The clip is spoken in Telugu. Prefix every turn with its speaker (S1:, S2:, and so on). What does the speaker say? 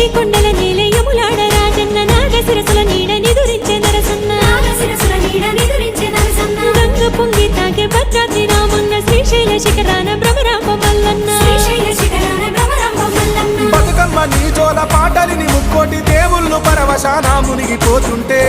S1: ఎండి కొండల నేల యములాడ రాజన్న నాగశిరసుల నీడ నిదురించే నరసన్న గంగ పొంగి తాగే భద్రాద్రి రామన్న శ్రీశైల శిఖరాన భ్రమరాంబ మల్లన్న
S2: బతుకమ్మ నీ జోల పాటలిని ముక్కోటి దేవుళ్ళు పరవశాన మునిగిపోతుంటే